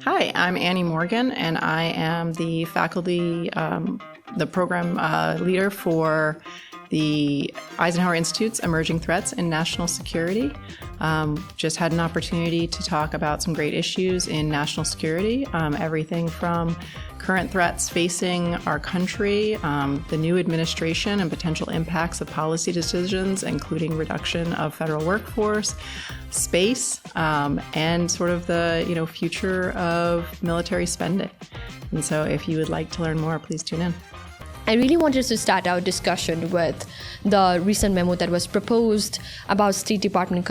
Hi, I'm Annie Morgan, and I am the faculty, the program leader for the Eisenhower Institute's Emerging Threats in National Security. Just had an opportunity to talk about some great issues in national security, everything from current threats facing our country, the new administration and potential impacts of policy decisions, including reduction of federal workforce, space, and sort of the future of military spending. And so if you would like to learn more, please tune in. I really wanted to start our discussion with the recent memo that was proposed about State Department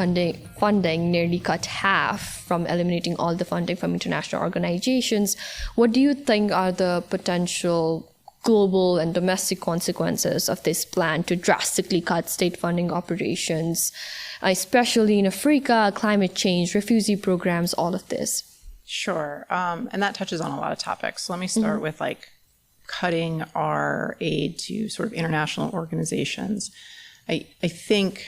funding nearly cut half from eliminating all the funding from international organizations. What do you think are the potential global and domestic consequences of this plan to drastically cut state funding operations, especially in Africa, climate change, refugee programs, all of this? Sure. And that touches on a lot of topics. So let me start with cutting our aid to sort of international organizations. I think,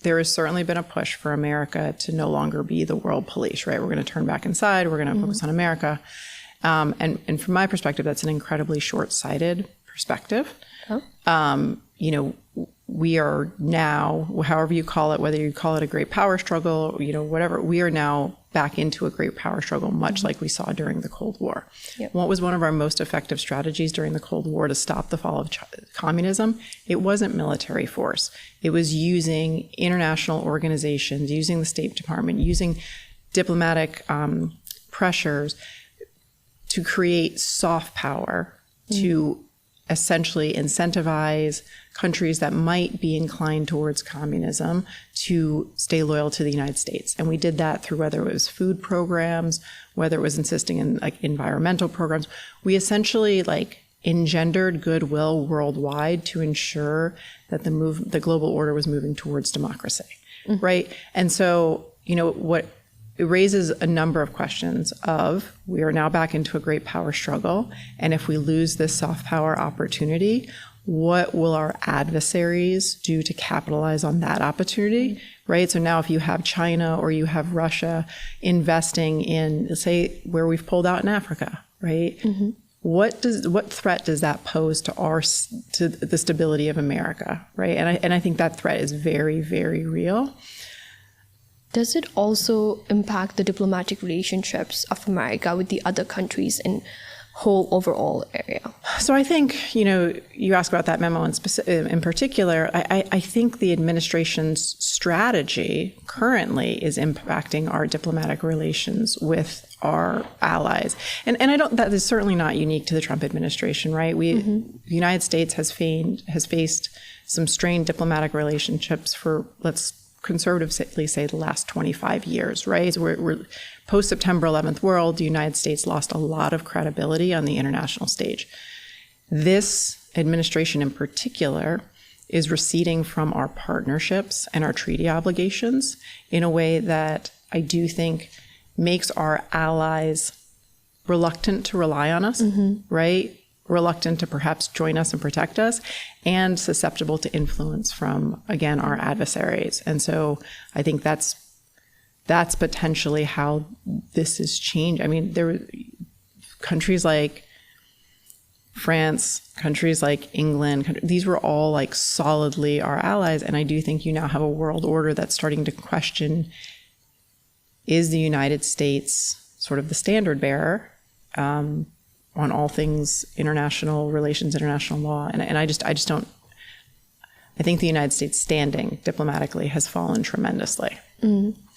there has certainly been a push for America to no longer be the world police, right? We're going to turn back inside. We're going to focus on America. And from my perspective, that's an incredibly short-sighted perspective. Oh. We are now, however you call it, whether you call it a great power struggle, whatever, we are now back into a great power struggle, much like we saw during the Cold War. Yep. What was one of our most effective strategies during the Cold War to stop the fall of communism? It wasn't military force. It was using international organizations, using the State Department, using diplomatic pressures to create soft power, to essentially incentivize countries that might be inclined towards communism to stay loyal to the United States. And we did that through whether it was food programs, whether it was insisting in environmental programs. We essentially engendered goodwill worldwide to ensure that the global order was moving towards democracy, right? And so, it raises a number of questions of, we are now back into a great power struggle, and if we lose this soft power opportunity, what will our adversaries do to capitalize on that opportunity, right? So now if you have China or you have Russia investing in, say, where we've pulled out in Africa, right? Mm-hmm. What threat does that pose to the stability of America, right? And I think that threat is very, very real. Does it also impact the diplomatic relationships of America with the other countries in whole overall area? So I think, you asked about that memo in particular. I think the administration's strategy currently is impacting our diplomatic relations with our allies. And that is certainly not unique to the Trump administration, right? The United States has faced some strained diplomatic relationships for, let's conservatively say, the last 25 years, right? So we're post-September 11th world, the United States lost a lot of credibility on the international stage. This administration in particular is receding from our partnerships and our treaty obligations in a way that I do think makes our allies reluctant to rely on us, right? Reluctant to perhaps join us and protect us, and susceptible to influence from, again, our adversaries. And so I think that's potentially how this is changed. I mean, there were countries like France, countries like England, these were all solidly our allies. And I do think you now have a world order that's starting to question, is the United States sort of the standard bearer on all things international relations, international law. And I just don't, I think the United States standing diplomatically has fallen tremendously.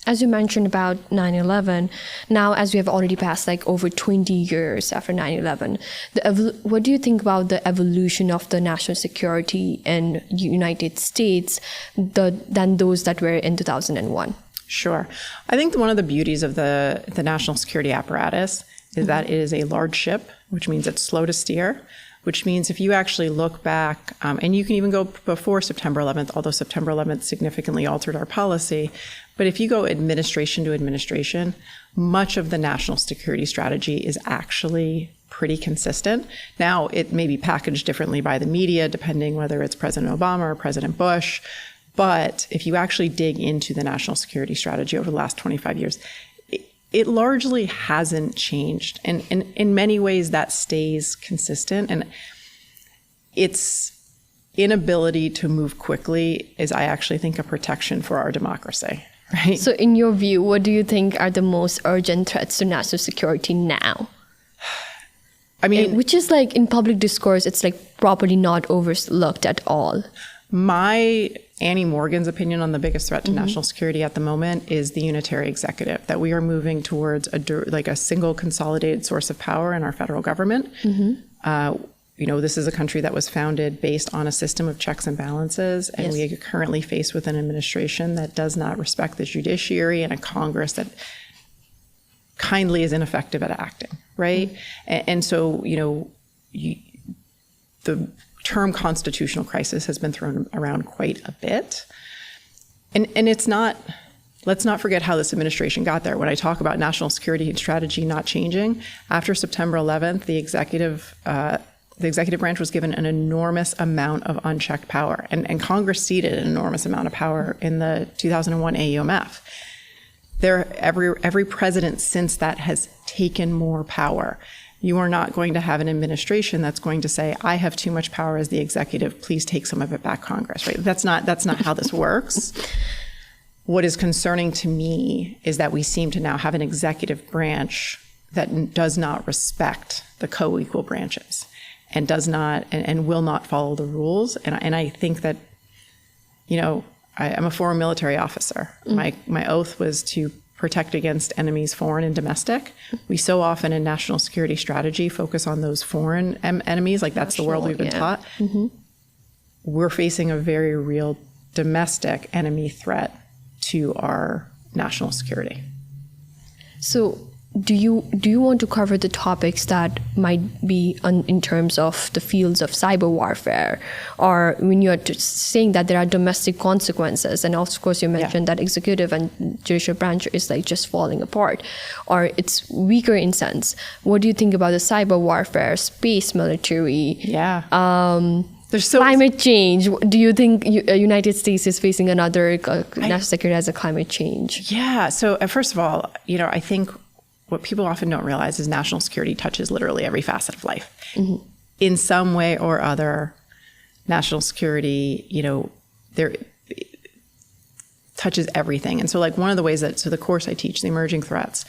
As you mentioned about 9/11, now as we have already passed over 20 years after 9/11, what do you think about the evolution of the national security in United States than those that were in 2001? Sure. I think one of the beauties of the national security apparatus is that it is a large ship, which means it's slow to steer, which means if you actually look back, and you can even go before September 11th, although September 11th significantly altered our policy, but if you go administration to administration, much of the national security strategy is actually pretty consistent. Now, it may be packaged differently by the media, depending whether it's President Obama or President Bush, but if you actually dig into the national security strategy over the last 25 years, it largely hasn't changed. And in many ways that stays consistent. And its inability to move quickly is, I actually think, a protection for our democracy, right? So in your view, what do you think are the most urgent threats to national security now? I mean, Which is like in public discourse, it's like properly not overlooked at all. my Annie Morgan's opinion on the biggest threat to national security at the moment is the unitary executive, that we are moving towards a single consolidated source of power in our federal government. This is a country that was founded based on a system of checks and balances, and we are currently faced with an administration that does not respect the judiciary and a Congress that kindly is ineffective at acting, right? And so, the term constitutional crisis has been thrown around quite a bit. And it's not, let's not forget how this administration got there. When I talk about national security strategy not changing, after September 11th, the executive branch was given an enormous amount of unchecked power, and Congress ceded an enormous amount of power in the 2001 AUMF. Every president since that has taken more power. You are not going to have an administration that's going to say, I have too much power as the executive, please take some of it back, Congress, right? That's not how this works. What is concerning to me is that we seem to now have an executive branch that does not respect the co-equal branches and does not and will not follow the rules. And I think that, I'm a former military officer. My oath was to protect against enemies, foreign and domestic. We so often in national security strategy focus on those foreign enemies, like that's the world we've been taught. We're facing a very real domestic enemy threat to our national security. So do you want to cover the topics that might be in terms of the fields of cyber warfare, or when you're saying that there are domestic consequences, and of course you mentioned that executive and judicial branch is like just falling apart, or it's weaker in sense. What do you think about the cyber warfare, space military? Climate change. Do you think United States is facing another national security as a climate change? Yeah. So first of all, I think what people often don't realize is national security touches literally every facet of life. In some way or other, national security, there touches everything. And so one of the ways the course I teach, the emerging threats,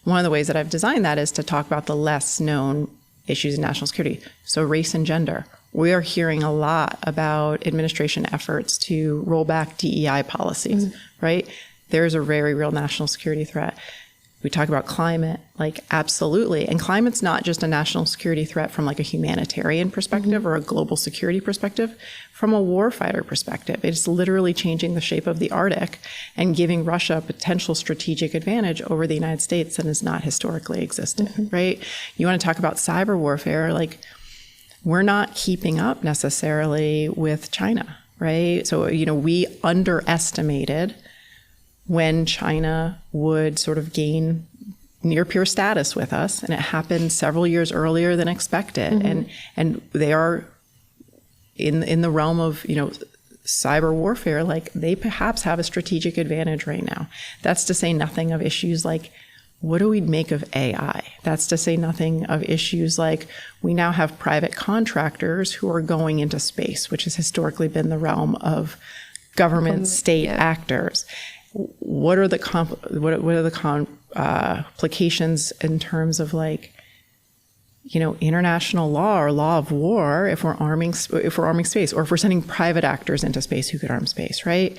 one of the ways that I've designed that is to talk about the less known issues in national security. So race and gender. We are hearing a lot about administration efforts to roll back DEI policies, right? There's a very real national security threat. We talk about climate, absolutely. And climate's not just a national security threat from a humanitarian perspective or a global security perspective. From a warfighter perspective, it's literally changing the shape of the Arctic and giving Russia a potential strategic advantage over the United States that has not historically existed, right? You want to talk about cyber warfare, we're not keeping up necessarily with China, right? So, we underestimated when China would sort of gain near peer status with us, and it happened several years earlier than expected. And they are in the realm of cyber warfare, they perhaps have a strategic advantage right now. That's to say nothing of issues like, what do we make of AI? That's to say nothing of issues like we now have private contractors who are going into space, which has historically been the realm of government, state actors. What are the complications in terms of international law or law of war if we're arming space, or if we're sending private actors into space who could arm space, right?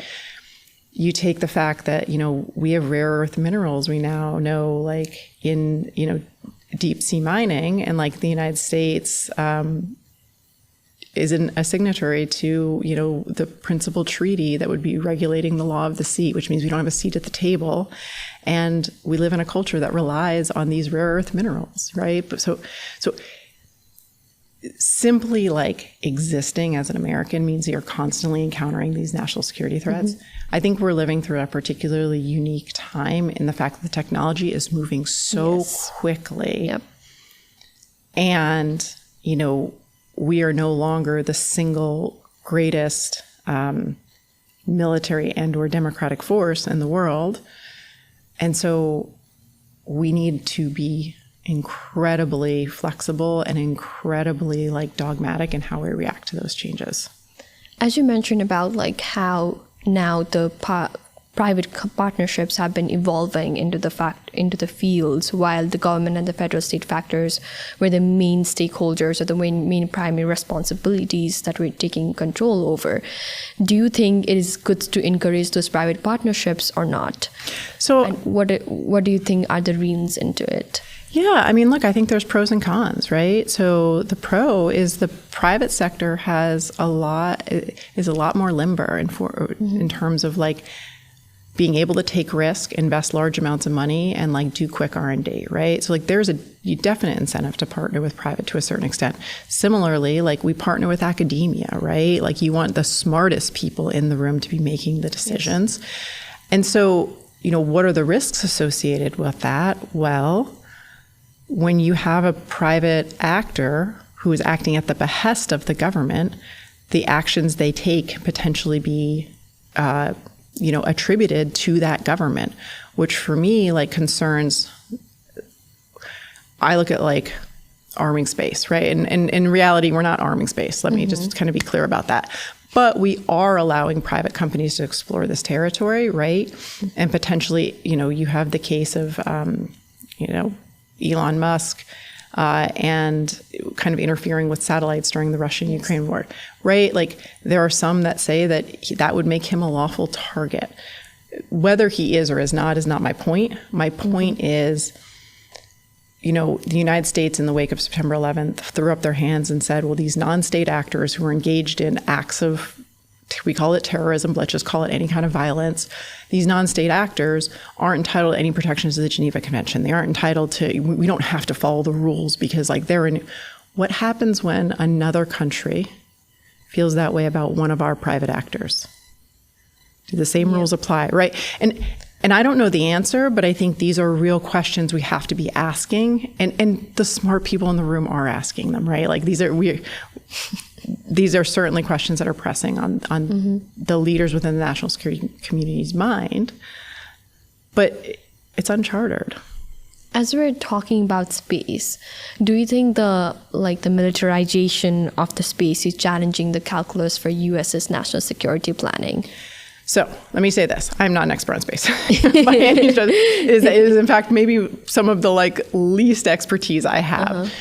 You take the fact that we have rare earth minerals. We now know in deep sea mining, and the United States isn't a signatory to, the principal treaty that would be regulating the law of the sea, which means we don't have a seat at the table. And we live in a culture that relies on these rare earth minerals, right? But so simply existing as an American means you're constantly encountering these national security threats. I think we're living through a particularly unique time in the fact that the technology is moving so quickly. And, we are no longer the single greatest military and or democratic force in the world. And so we need to be incredibly flexible and incredibly like dogmatic in how we react to those changes. As you mentioned about like how now the private partnerships have been evolving into the fields, while the government and the federal state factors were the main stakeholders or the main primary responsibilities that we're taking control over. Do you think it is good to encourage those private partnerships or not? So, and what do you think are the reasons into it? Yeah, I mean, look, I think there's pros and cons, right? So the pro is the private sector is a lot more limber in terms of like being able to take risk, invest large amounts of money, and like do quick R&D, right? So like there's a definite incentive to partner with private to a certain extent. Similarly, like we partner with academia, right? Like you want the smartest people in the room to be making the decisions. Yes. And so, what are the risks associated with that? Well, when you have a private actor who is acting at the behest of the government, the actions they take can potentially be attributed to that government, which for me, like concerns, I look at like arming space, right? And in reality, we're not arming space. Let me just kind of be clear about that. But we are allowing private companies to explore this territory, right? And potentially, you have the case of, Elon Musk and kind of interfering with satellites during the Russian-Ukraine war, right? Like there are some that say that would make him a lawful target. Whether he is or is not my point. My point is, the United States in the wake of September 11th threw up their hands and said, well, these non-state actors who are engaged in acts of, we call it terrorism, but let's just call it any kind of violence. These non-state actors aren't entitled to any protections of the Geneva Convention. They aren't entitled to, we don't have to follow the rules because like they're in, what happens when another country feels that way about one of our private actors? Do the same rules apply, right? And I don't know the answer, but I think these are real questions we have to be asking. And the smart people in the room are asking them, right? Like these are certainly questions that are pressing on the leaders within the national security community's mind, but it's uncharted. As we're talking about space, do you think the militarization of the space is challenging the calculus for US's national security planning? So let me say this. I'm not an expert on space. By any stretch. It is in fact maybe some of the like least expertise I have.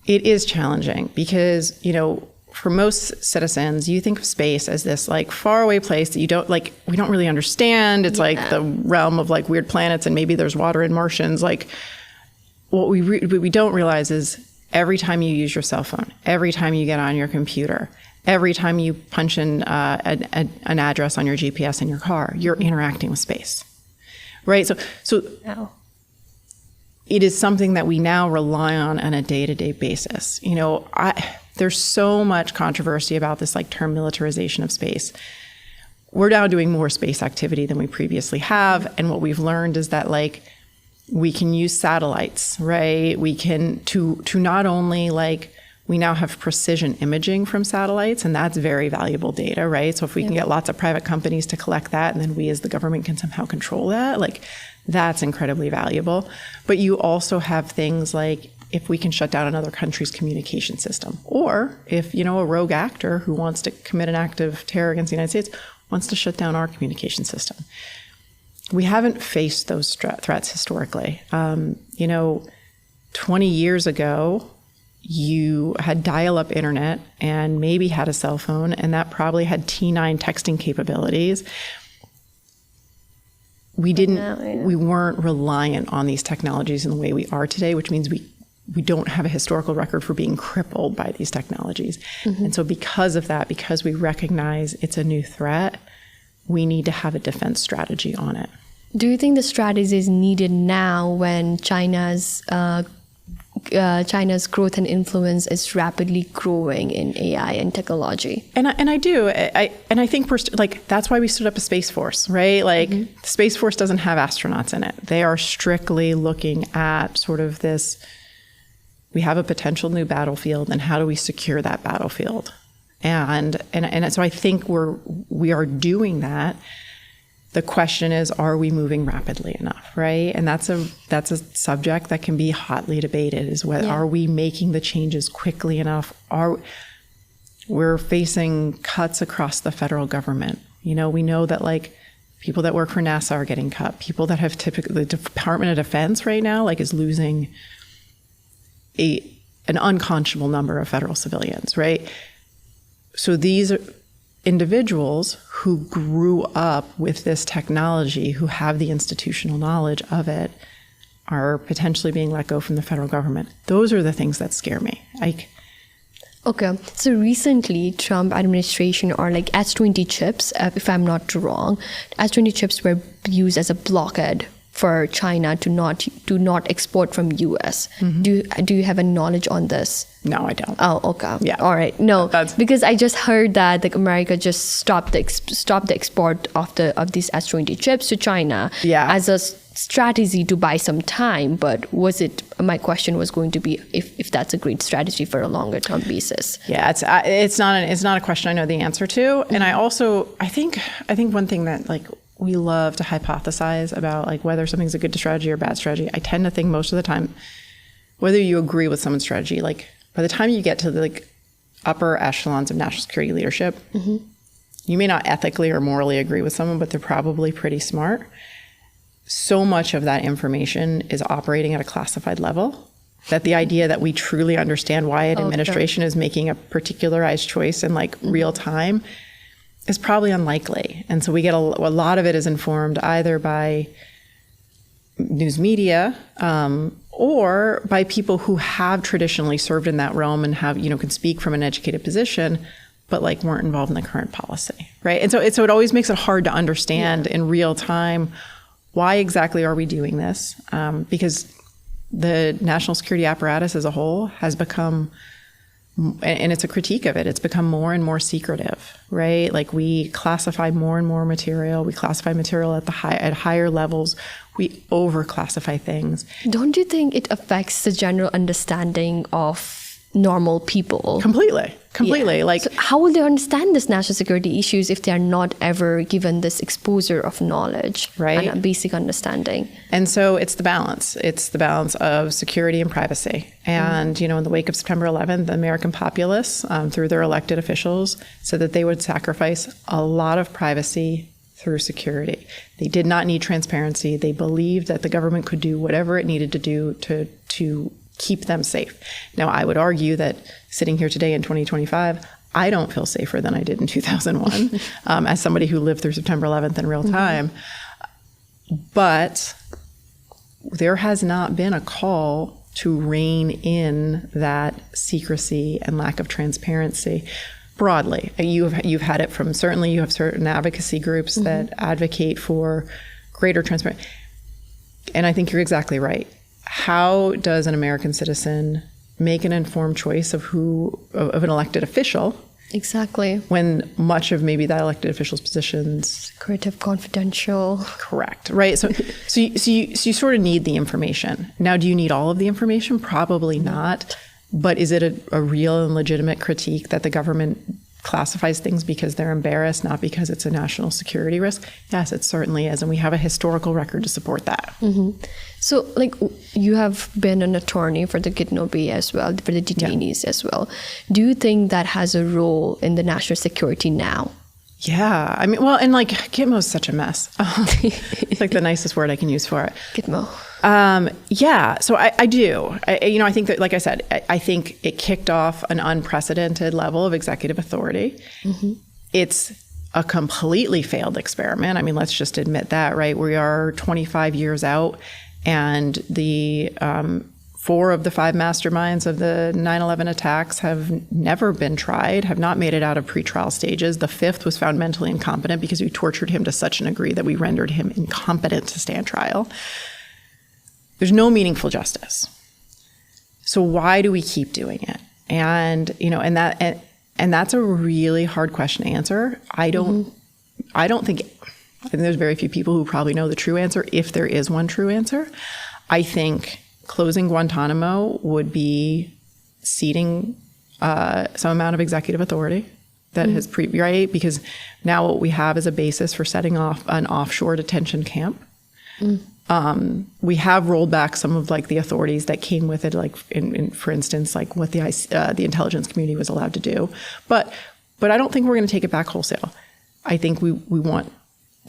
It is challenging because, for most citizens, you think of space as this like faraway place that you don't like, we don't really understand. It's like the realm of like weird planets and maybe there's water in Martians. Like what we don't realize is every time you use your cell phone, every time you get on your computer, every time you punch in an address on your GPS in your car, you're interacting with space, right? So it is something that we now rely on a day-to-day basis. There's so much controversy about this like term militarization of space. We're now doing more space activity than we previously have, and what we've learned is that like we can use satellites, right? We can to not only like we now have precision imaging from satellites, and that's very valuable data, right? So if we can get lots of private companies to collect that, and then we as the government can somehow control that, like that's incredibly valuable. But you also have things like if we can shut down another country's communication system, or if, a rogue actor who wants to commit an act of terror against the United States wants to shut down our communication system. We haven't faced those threats historically. 20 years ago, you had dial-up internet and maybe had a cell phone, and that probably had T9 texting capabilities. We weren't reliant on these technologies in the way we are today, which means we don't have a historical record for being crippled by these technologies. And so because of that, because we recognize it's a new threat, we need to have a defense strategy on it. Do you think the strategy is needed now when China's growth and influence is rapidly growing in AI and technology? And I do. I think we're that's why we stood up a Space Force, right? Like the Space Force doesn't have astronauts in it. They are strictly looking at sort of this, we have a potential new battlefield, and how do we secure that battlefield? And so I think we are doing that. The question is, are we moving rapidly enough, right? And that's a subject that can be hotly debated, is whether are we making the changes quickly enough? We're facing cuts across the federal government. We know that like people that work for NASA are getting cut. People that have typically, the Department of Defense right now, like, is losing an unconscionable number of federal civilians, right? So these are individuals who grew up with this technology, who have the institutional knowledge of it, are potentially being let go from the federal government. Those are the things that scare me. Okay, so recently, Trump administration, or like S-20 chips, if I'm not wrong, S-20 chips were used as a blockade for China to not export from US. Do you have a knowledge on this? No, I don't. Oh, okay. Yeah. All right. No, because I just heard that like America just stopped the export of these S-20 chips to China as a strategy to buy some time. But my question was going to be if that's a great strategy for a longer term basis. Yeah, it's not a question I know the answer to. And I think one thing that like we love to hypothesize about like whether something's a good strategy or bad strategy. I tend to think most of the time, whether you agree with someone's strategy, like by the time you get to the like upper echelons of national security leadership, you may not ethically or morally agree with someone, but they're probably pretty smart. So much of that information is operating at a classified level that the idea that we truly understand why an administration is making a particularized choice in like real time is probably unlikely. And so we get a lot of it is informed either by news media or by people who have traditionally served in that realm and have, can speak from an educated position, but like weren't involved in the current policy, right? And so it always makes it hard to understand in real time why exactly are we doing this? Because the national security apparatus as a whole has become, and it's a critique of it, it's become more and more secretive, right? Like we classify more and more material. We classify material at higher levels. We over-classify things. Don't you think it affects the general understanding of normal people? Completely. Yeah. Like, so how will they understand this national security issues if they are not ever given this exposure of knowledge, right, and a basic understanding? And so it's the balance. It's the balance of security and privacy. And, in the wake of September 11th, the American populace, through their elected officials, said that they would sacrifice a lot of privacy through security. They did not need transparency. They believed that the government could do whatever it needed to do to keep them safe. Now, I would argue that sitting here today in 2025, I don't feel safer than I did in 2001 as somebody who lived through September 11th in real time. But there has not been a call to rein in that secrecy and lack of transparency broadly. You've had it from, certainly you have certain advocacy groups that advocate for greater transparency. And I think you're exactly right. How does an American citizen make an informed choice of an elected official? Exactly. When much of maybe that elected official's positions, secretive, confidential. Correct. Right. So you sort of need the information. Now, do you need all of the information? Probably not. But is it a real and legitimate critique that the government classifies things because they're embarrassed, not because it's a national security risk? Yes, it certainly is. And we have a historical record to support that. So, like, you have been an attorney for the Gitmo Bay as well, for the detainees as well. Do you think that has a role in the national security now? Yeah. I mean, well, and like Gitmo is such a mess. It's like the nicest word I can use for it. Gitmo. Yeah. So I do. I think that, like I said, I think it kicked off an unprecedented level of executive authority. It's a completely failed experiment. I mean, let's just admit that, right? We are 25 years out, and the 4 of the 5 masterminds of the 9/11 attacks have never been tried, have not made it out of pretrial stages. The 5th was found mentally incompetent because we tortured him to such a degree that we rendered him incompetent to stand trial. There's no meaningful justice. So why do we keep doing it? And and that's a really hard question to answer. I think there's very few people who probably know the true answer, if there is one true answer. I think closing Guantanamo would be ceding some amount of executive authority that has right? Because now what we have is a basis for setting off an offshore detention camp. We have rolled back some of like the authorities that came with it, like for instance, like what the intelligence community was allowed to do. But I don't think we're going to take it back wholesale. I think we want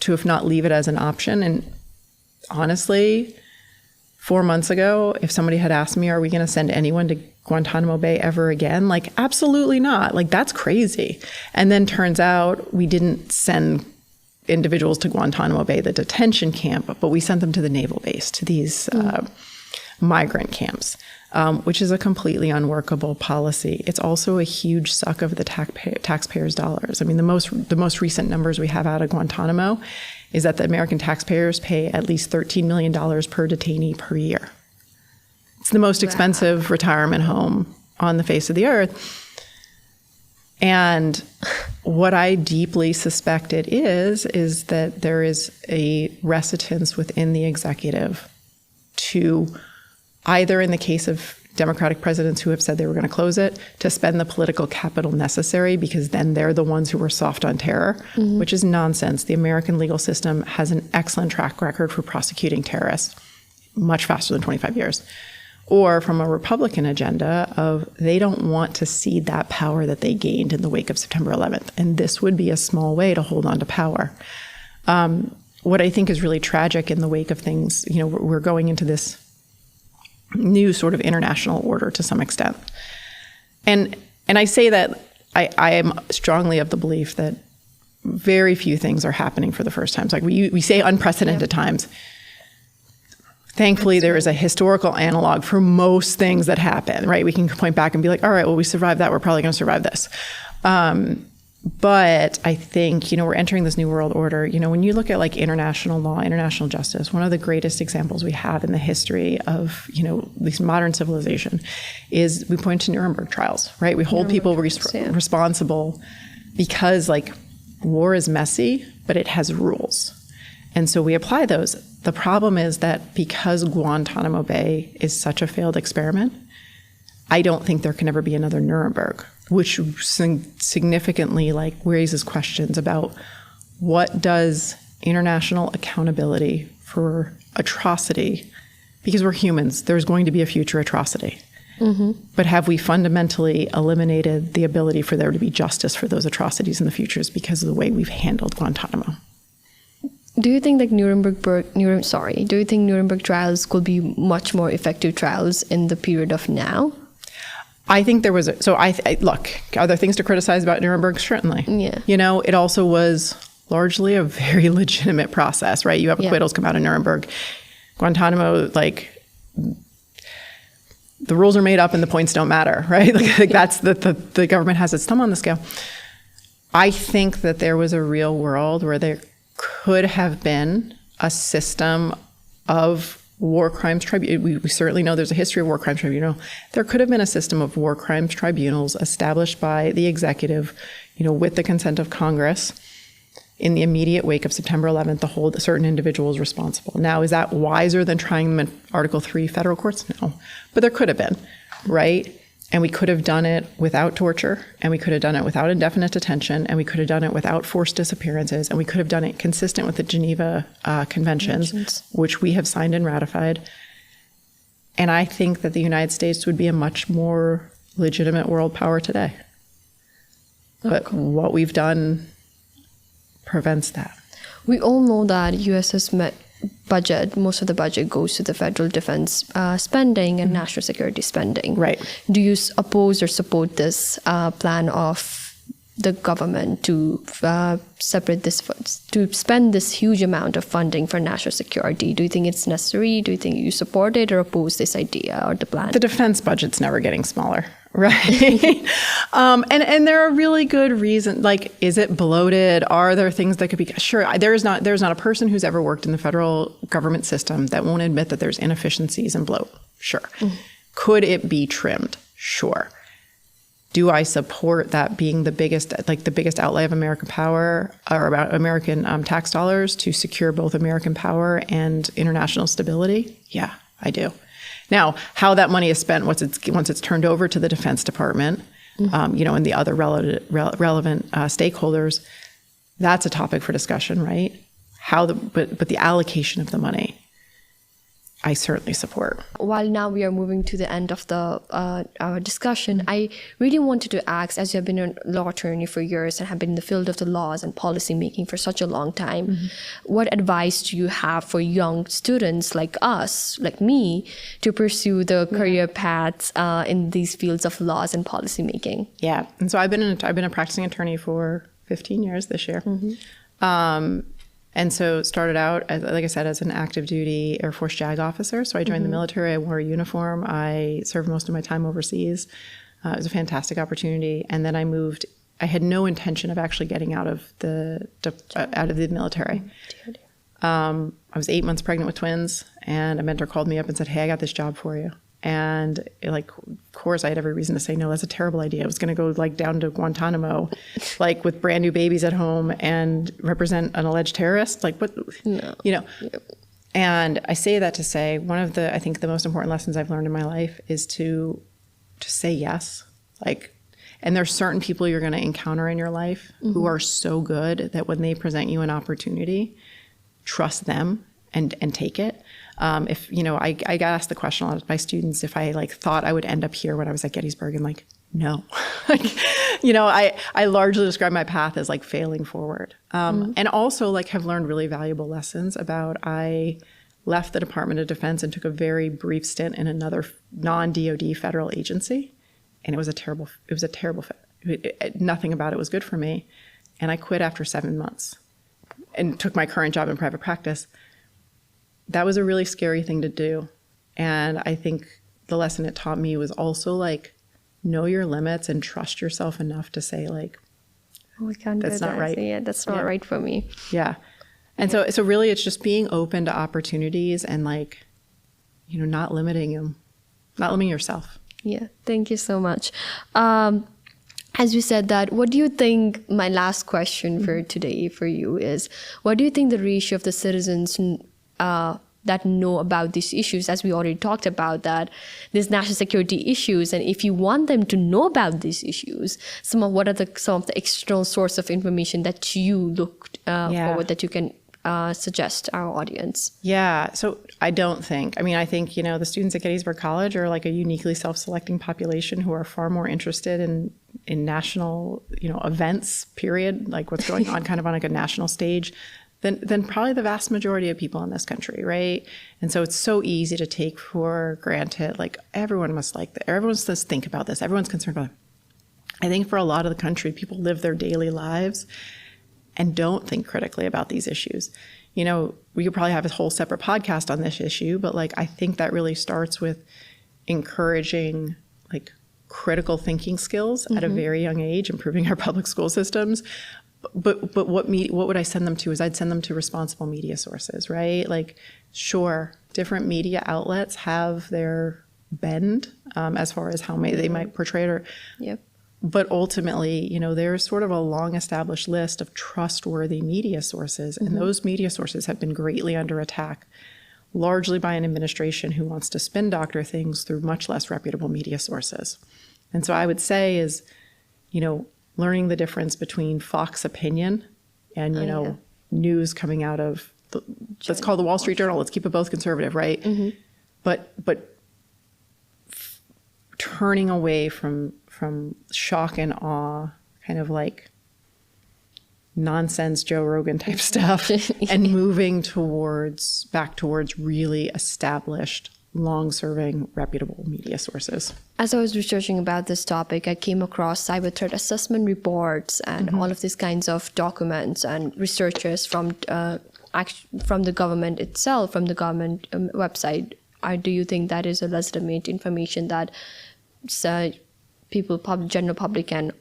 to, if not leave it as an option. And honestly, 4 months ago, if somebody had asked me, are we going to send anyone to Guantanamo Bay ever again? Like, absolutely not. Like, that's crazy. And then turns out we didn't send individuals to Guantanamo Bay, the detention camp, but we sent them to the naval base, to these migrant camps, which is a completely unworkable policy. It's also a huge suck of the taxpayers' dollars. I mean, the most recent numbers we have out of Guantanamo is that the American taxpayers pay at least $13 million per detainee per year. It's the most expensive retirement home on the face of the earth. And what I deeply suspect it is that there is a reticence within the executive to either, in the case of Democratic presidents who have said they were going to close it, to spend the political capital necessary, because then they're the ones who were soft on terror, which is nonsense. The American legal system has an excellent track record for prosecuting terrorists, much faster than 25 years. Or from a Republican agenda of they don't want to cede that power that they gained in the wake of September 11th. And this would be a small way to hold on to power. What I think is really tragic in the wake of things, you know, we're going into this new sort of international order to some extent. And I say that I am strongly of the belief that very few things are happening for the first time. It's like we say unprecedented times. Thankfully, there is a historical analog for most things that happen, right? We can point back and be like, all right, well, we survived that. We're probably going to survive this. But I think, you know, we're entering this new world order. You know, when you look at like international law, international justice, one of the greatest examples we have in the history of, you know, at least modern civilization is we point to Nuremberg trials, right? We hold people responsible because like war is messy, but it has rules. And so we apply those. The problem is that because Guantanamo Bay is such a failed experiment, I don't think there can ever be another Nuremberg, which significantly like raises questions about what does international accountability for atrocity, because we're humans, there's going to be a future atrocity. But have we fundamentally eliminated the ability for there to be justice for those atrocities in the futures because of the way we've handled Guantanamo? Do you think like Nuremberg trials could be much more effective trials in the period of now? I think there was look, are there things to criticize about Nuremberg? Certainly. Yeah. You know, it also was largely a very legitimate process, right? You have acquittals come out of Nuremberg. Guantanamo, like, the rules are made up and the points don't matter, right? Like that's the government has its thumb on the scale. I think that there was a real world where there could have been a system of war crimes tribunal. We certainly know there's a history of war crimes tribunal. There could have been a system of war crimes tribunals established by the executive, you know, with the consent of Congress in the immediate wake of September 11th to hold certain individuals responsible. Now, is that wiser than trying them in Article 3 federal courts? No. But there could have been, right? And we could have done it without torture, and we could have done it without indefinite detention, and we could have done it without forced disappearances, and we could have done it consistent with the Geneva Conventions, which we have signed and ratified. And I think that the United States would be a much more legitimate world power today. But what we've done prevents that. We all know that US's budget, most of the budget goes to the federal defense spending and national security spending. Right. Do you oppose or support this plan of the government to separate this, to spend this huge amount of funding for national security? Do you think it's necessary? Do you think you support it or oppose this idea or the plan? The defense budget's never getting smaller, right? And there are really good reasons. Like, is it bloated? Are there things that could be? Sure, there's not a person who's ever worked in the federal government system that won't admit that there's inefficiencies and bloat. Sure. Could it be trimmed? Sure. Do I support that being the biggest outlay of American power or about American tax dollars to secure both American power and international stability? Yeah, I do. Now, how that money is spent once it's turned over to the Defense Department, and the other relevant stakeholders, that's a topic for discussion, right? But the allocation of the money, I certainly support. While now we are moving to the end of the our discussion, I really wanted to ask, as you have been a law attorney for years and have been in the field of the laws and policy making for such a long time, what advice do you have for young students like us, like me, to pursue the career paths in these fields of laws and policy making? Yeah, and so I've been a practicing attorney for 15 years this year. And so started out, like I said, as an active duty Air Force JAG officer. So I joined the military. I wore a uniform. I served most of my time overseas. It was a fantastic opportunity. And then I moved. I had no intention of actually getting out of the military. I was 8 months pregnant with twins, and a mentor called me up and said, "Hey, I got this job for you." And of course, I had every reason to say no. That's a terrible idea. I was going to go down to Guantanamo, with brand new babies at home and represent an alleged terrorist. What? No. Yep. And I say that to say one of I think the most important lessons I've learned in my life is to say yes. And there's certain people you're going to encounter in your life who are so good that when they present you an opportunity, trust them and take it. I got asked the question a lot by students if I thought I would end up here when I was at Gettysburg, and no. I largely describe my path as failing forward. And also have learned really valuable lessons about, I left the Department of Defense and took a very brief stint in another non-DoD federal agency. And it was a terrible fit. Nothing about it was good for me. And I quit after 7 months and took my current job in private practice. That was a really scary thing to do. And I think the lesson it taught me was also know your limits and trust yourself enough to say we can't that's do not that. right. Yeah, that's not right for me. Yeah. And so really it's just being open to opportunities and not limiting yourself. Yeah. Thank you so much. As you said that, what do you think, my last question for today for you is, what do you think the ratio of the citizens that know about these issues, as we already talked about, that these national security issues, and if you want them to know about these issues, some of the external source of information that you look forward that you can suggest our audience? Yeah, so I think the students at Gettysburg College are a uniquely self-selecting population who are far more interested in national events, period, what's going on kind of on a national stage, than probably the vast majority of people in this country, right? And so it's so easy to take for granted, everyone must everyone must think about this, everyone's concerned about it. I think for a lot of the country, people live their daily lives and don't think critically about these issues. We could probably have a whole separate podcast on this issue, but I think that really starts with encouraging critical thinking skills at a very young age, improving our public school systems. But what would I send them to? I'd send them to responsible media sources, right? Sure, different media outlets have their bend as far as how they might portray it. Yep. But ultimately, there's sort of a long established list of trustworthy media sources, and those media sources have been greatly under attack, largely by an administration who wants to spin doctor things through much less reputable media sources. And so I would say is, learning the difference between Fox opinion and, news coming out of, let's call the Wall Street Journal, let's keep it both conservative, right? But turning away from shock and awe, kind of nonsense Joe Rogan type stuff, and moving back towards really established, long-serving, reputable media sources. As I was researching about this topic, I came across cyber threat assessment reports and all of these kinds of documents and researchers from the government itself, from the government website. Do you think that is a legitimate information that general public can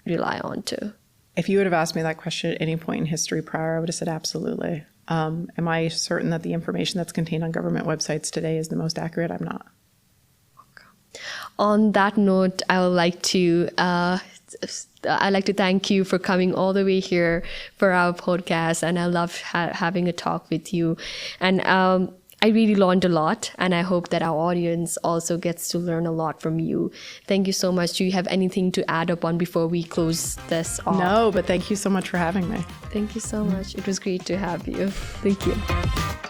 rely on too? If you would have asked me that question at any point in history prior, I would have said absolutely. Am I certain that the information that's contained on government websites today is the most accurate? I'm not. Okay. On that note, I would like to thank you for coming all the way here for our podcast, and I love having a talk with you. And I really learned a lot, and I hope that our audience also gets to learn a lot from you. Thank you so much. Do you have anything to add upon before we close this off? No, but thank you so much for having me. Thank you so much. It was great to have you. Thank you.